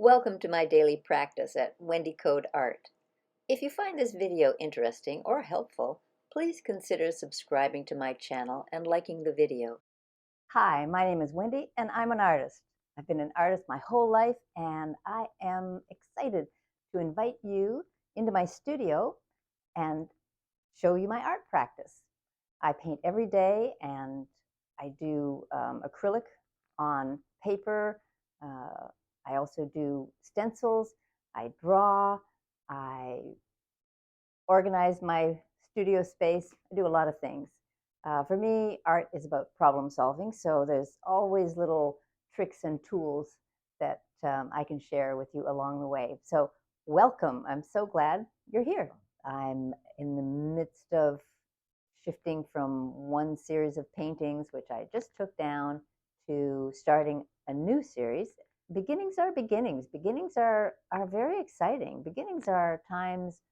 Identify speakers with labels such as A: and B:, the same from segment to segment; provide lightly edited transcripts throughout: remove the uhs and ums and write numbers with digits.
A: Welcome to my daily practice at Wendy Coad Art. If you find this video interesting or helpful, please consider subscribing to my channel and liking the video.
B: Hi, my name is Wendy and I'm an artist. I've been an artist my whole life and I am excited to invite you into my studio and show you my art practice. I paint every day and I do acrylic on paper. I also do stencils. I draw. I organize my studio space. I do a lot of things. For me, art is about problem solving, so there's always little tricks and tools that I can share with you along the way. So, welcome. I'm so glad you're here. I'm in the midst of shifting from one series of paintings, which I just took down, to starting a new series. Beginnings are beginnings. Beginnings are very exciting. Beginnings are times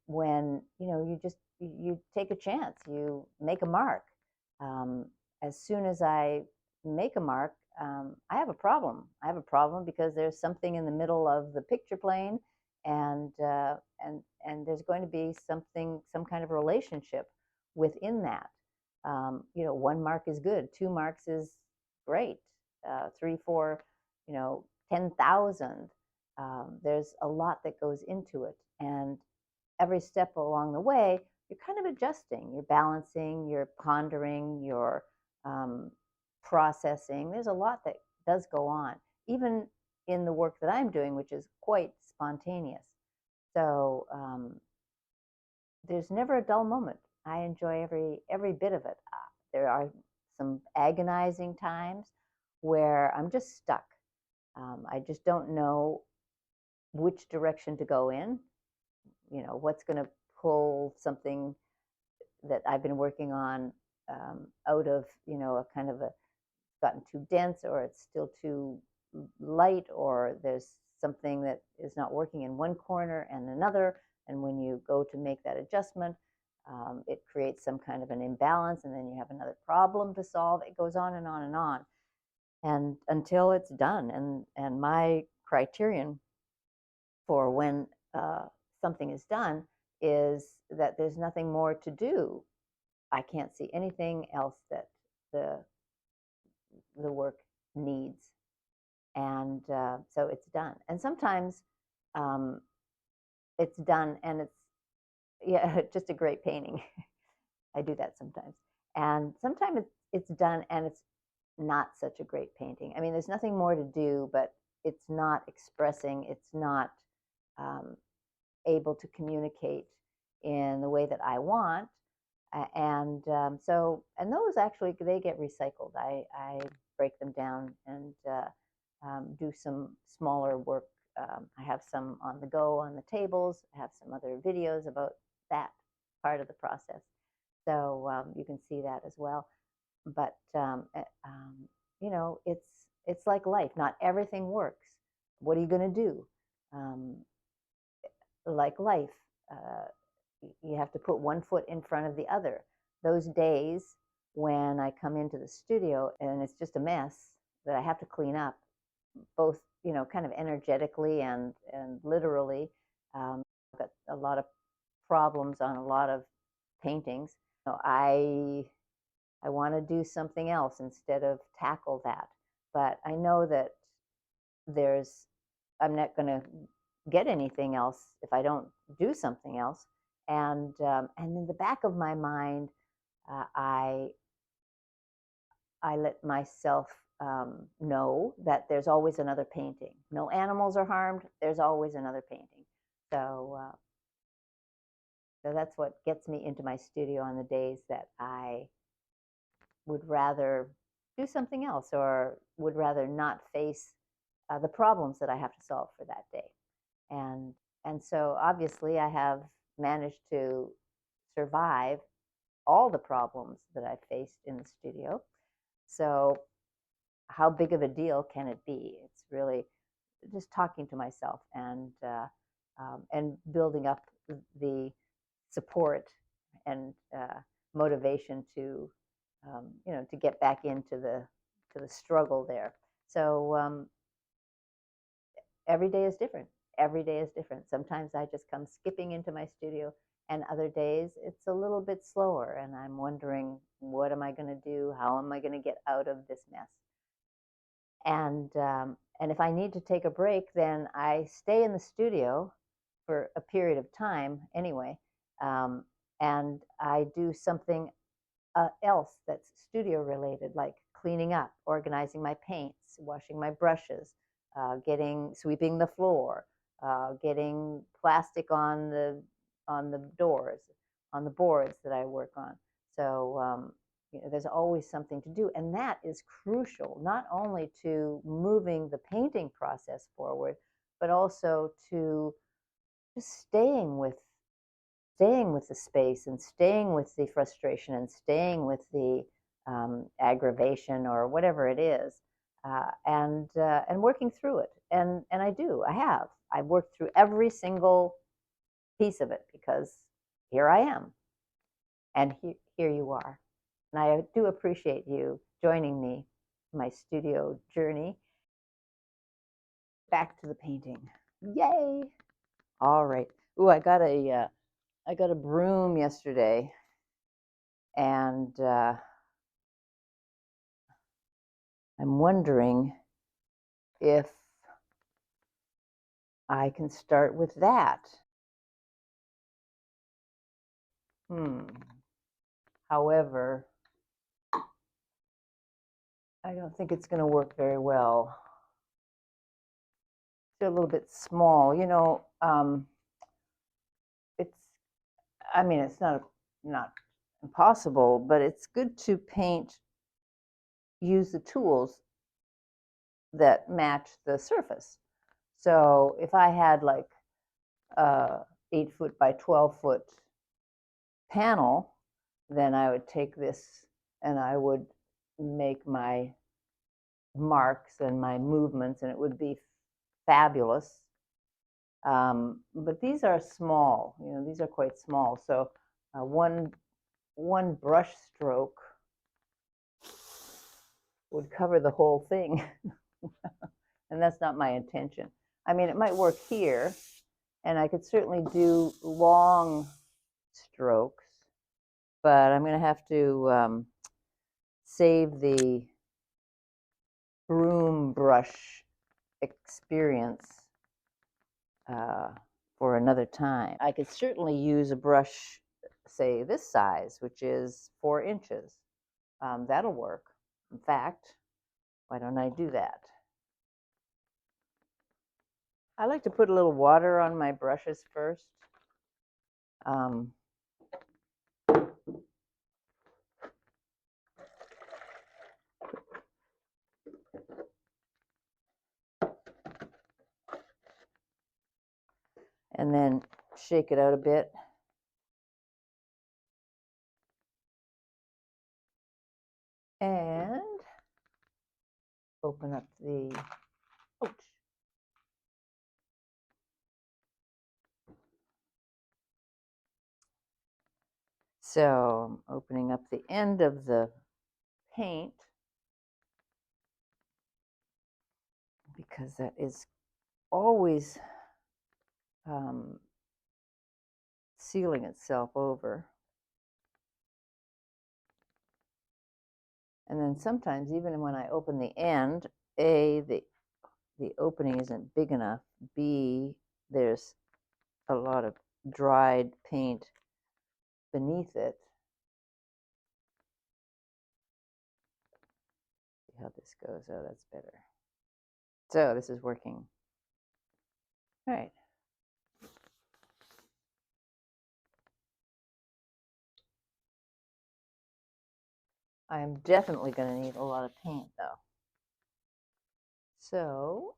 B: when you take a chance, you make a mark. As soon as I make a mark, I have a problem. I have a problem because there's something in the middle of the picture plane, and there's going to be some kind of relationship within that. One mark is good, two marks is great, three, four, 10,000. There's a lot that goes into it, and every step along the way, you're kind of adjusting, you're balancing, you're pondering, you're processing. There's a lot that does go on, even in the work that I'm doing, which is quite spontaneous. So there's never a dull moment. I enjoy every bit of it. There are some agonizing times where I'm just stuck. I just don't know which direction to go in. What's going to pull something that I've been working on out of a kind of a gotten too dense, or it's still too light, or there's something that is not working in one corner and another, and when you go to make that adjustment, it creates some kind of an imbalance, and then you have another problem to solve. It goes on and on and on, and until it's done. And my criterion for when something is done is that there's nothing more to do. I can't see anything else that the work needs, and so it's done. And sometimes it's done and it's just a great painting. I do that sometimes, and sometimes it's done and it's not such a great painting. I mean, there's nothing more to do, but it's not expressing. It's not able to communicate in the way that I want. And those actually, they get recycled. I break them down and do some smaller work. I have some on the go on the tables. I have some other videos about that part of the process. So you can see that as well. But it's like life. Not everything works. What are you going to do? Like life, you have to put one foot in front of the other. Those days when I come into the studio and it's just a mess that I have to clean up, both kind of energetically and literally. I've got a lot of problems on a lot of paintings. I want to do something else instead of tackle that, but I know that I'm not going to get anything else if I don't do something else. And in the back of my mind, I let myself know that there's always another painting. No animals are harmed. There's always another painting. So that's what gets me into my studio on the days that I would rather do something else, or would rather not face the problems that I have to solve for that day. And so obviously I have managed to survive all the problems that I've faced in the studio. So how big of a deal can it be? It's really just talking to myself and building up the support and motivation to to get back into the struggle there. So every day is different. Every day is different. Sometimes I just come skipping into my studio, and other days it's a little bit slower, and I'm wondering, what am I going to do? How am I going to get out of this mess? And if I need to take a break, then I stay in the studio for a period of time anyway, um, and I do something else that's studio related, like cleaning up, organizing my paints, washing my brushes, sweeping the floor, getting plastic on the doors, on the boards that I work on. So there's always something to do, and that is crucial, not only to moving the painting process forward, but also to just staying with the space and staying with the frustration and staying with the aggravation or whatever it is, and working through it. And I've worked through every single piece of it, because here I am, and here you are. And I do appreciate you joining me in my studio journey. Back to the painting. Yay! All right. Ooh, I got a broom yesterday, and I'm wondering if I can start with that. However, I don't think it's going to work very well. It's a little bit small, it's, I mean, it's not impossible, but it's good to use the tools that match the surface. So if I had like a 8-foot by 12-foot panel, then I would take this and I would make my marks and my movements, and it would be fabulous. But these are small, these are quite small. So one brush stroke would cover the whole thing. And that's not my intention. I mean, it might work here, and I could certainly do long strokes, but I'm going to have to save the broom brush experience for another time. I could certainly use a brush, say this size, which is 4 inches. That'll work. In fact, why don't I do that? I like to put a little water on my brushes first. And then shake it out a bit. And open up the, ouch. So I'm opening up the end of the paint, because that is always sealing itself over. And then sometimes, even when I open the end, the opening isn't big enough. B, there's a lot of dried paint beneath it. See how this goes. Oh, that's better. So this is working. All right. I am definitely going to need a lot of paint, though. So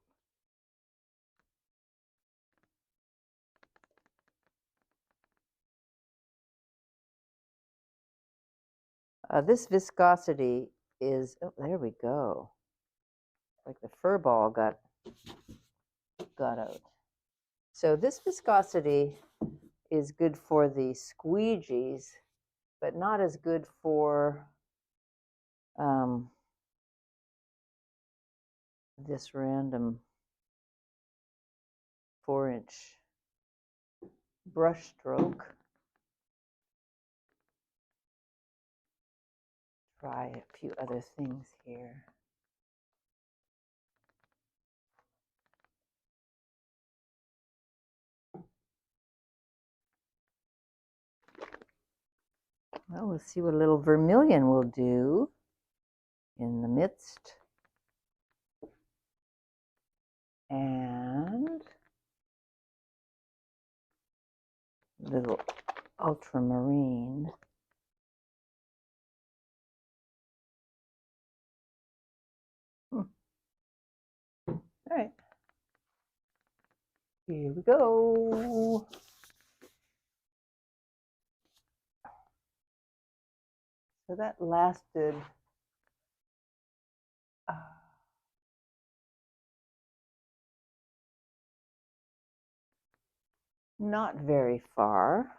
B: this viscosity is, oh, there we go. Like the fur ball got out. So this viscosity is good for the squeegees, but not as good for this random 4-inch brush stroke. Try a few other things here. Well, we'll see what a little vermilion will do in the midst. And a little ultramarine. All right. Here we go. So that lasted not very far.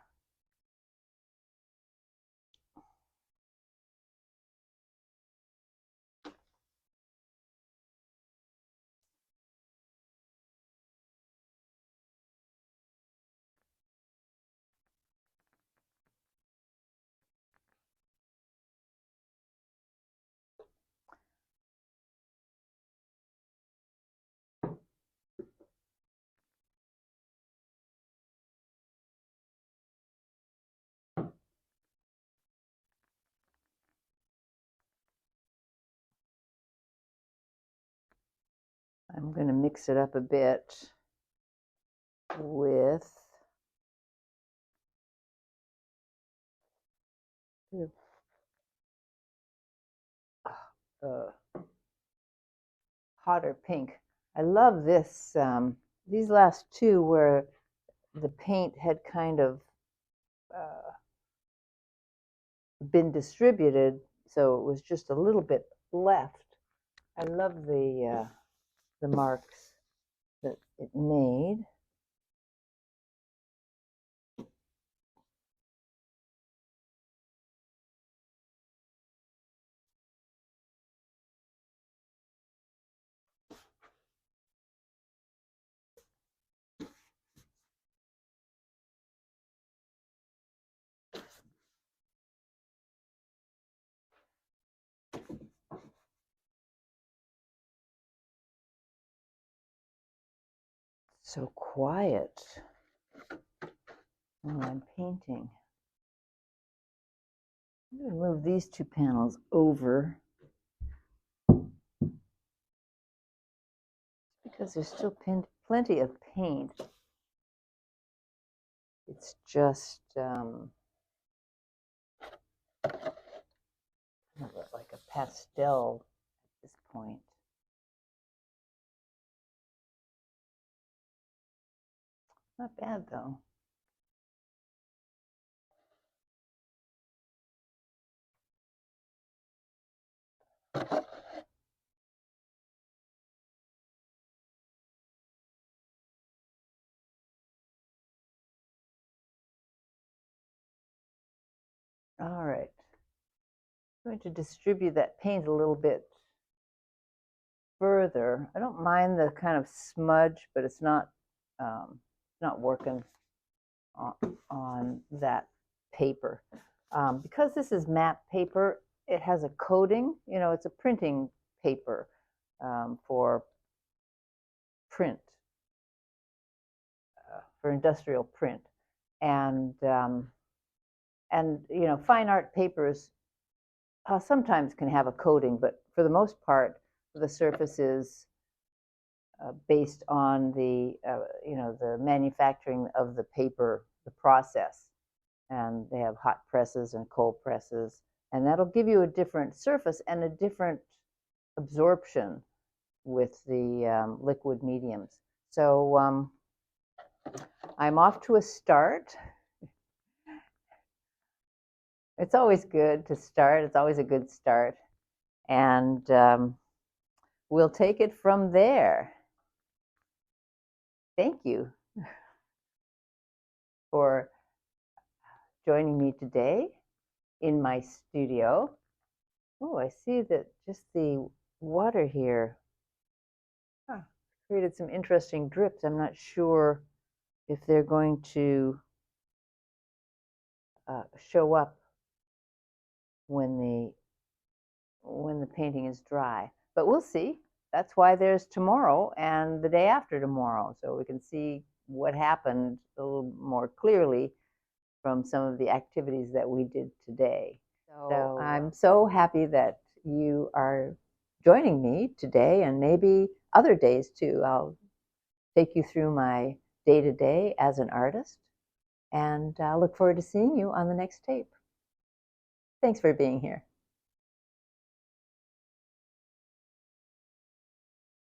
B: I'm going to mix it up a bit with hotter pink. I love this. These last two where the paint had kind of been distributed, so it was just a little bit left. I love the marks that it made. So quiet while I'm painting. I'm going to move these two panels over because there's still plenty of paint. It's just like a pastel at this point. Not bad though. All right. I'm going to distribute that paint a little bit further. I don't mind the kind of smudge, but it's not working on that paper. Because this is matte paper, it has a coating. You know, it's a printing paper for print, for industrial print, and you know, fine art papers sometimes can have a coating, but for the most part, the surface is based on the you know, the manufacturing of the paper, the process, and they have hot presses and cold presses, and that'll give you a different surface and a different absorption with the liquid mediums. So I'm off to a start. It's always good to start. It's always a good start. And we'll take it from there. Thank you for joining me today in my studio. Oh, I see that just the water here created some interesting drips. I'm not sure if they're going to show up when the painting is dry. But we'll see. That's why there's tomorrow and the day after tomorrow, so we can see what happened a little more clearly from some of the activities that we did today. So I'm so happy that you are joining me today, and maybe other days too. I'll take you through my day-to-day as an artist, and I look forward to seeing you on the next tape. Thanks for being here.